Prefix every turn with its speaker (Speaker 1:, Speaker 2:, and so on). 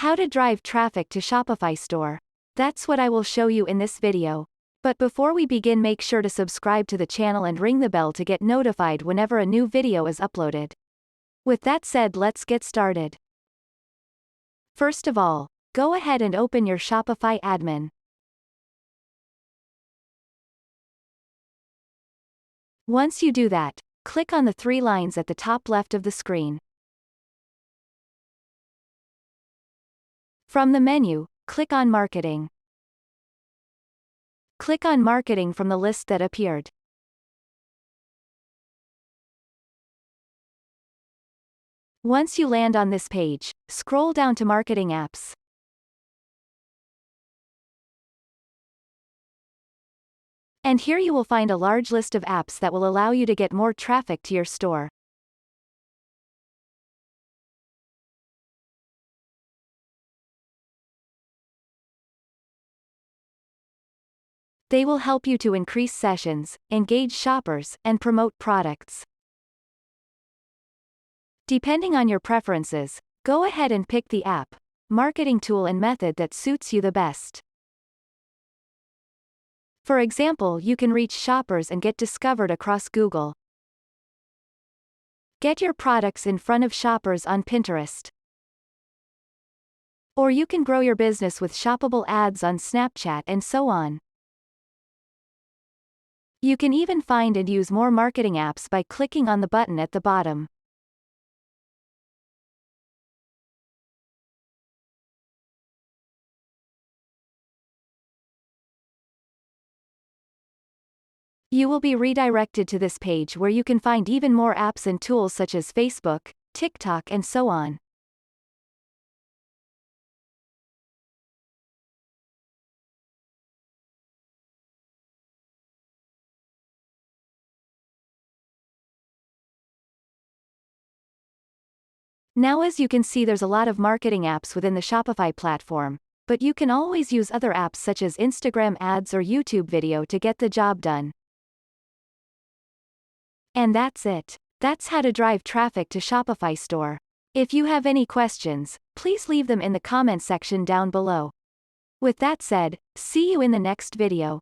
Speaker 1: How to drive traffic to Shopify Store. That's what I will show you in this video. But before we begin, make sure to subscribe to the channel and ring the bell to get notified whenever a new video is uploaded. With that said, let's get started. First of all, go ahead and open your Shopify admin. Once you do that, click on the three lines at the top left of the screen. From the menu, click on Marketing. Click on Marketing from the list that appeared. Once you land on this page, scroll down to Marketing Apps. And here you will find a large list of apps that will allow you to get more traffic to your store. They will help you to increase sessions, engage shoppers, and promote products. Depending on your preferences, go ahead and pick the app, marketing tool and method that suits you the best. For example, you can reach shoppers and get discovered across Google. Get your products in front of shoppers on Pinterest. Or you can grow your business with shoppable ads on Snapchat and so on. You can even find and use more marketing apps by clicking on the button at the bottom. You will be redirected to this page where you can find even more apps and tools such as Facebook, TikTok, and so on. Now, as you can see, there's a lot of marketing apps within the Shopify platform, but you can always use other apps such as Instagram ads or YouTube video to get the job done. And that's it. That's how to drive traffic to Shopify Store. If you have any questions, please leave them in the comment section down below. With that said, see you in the next video.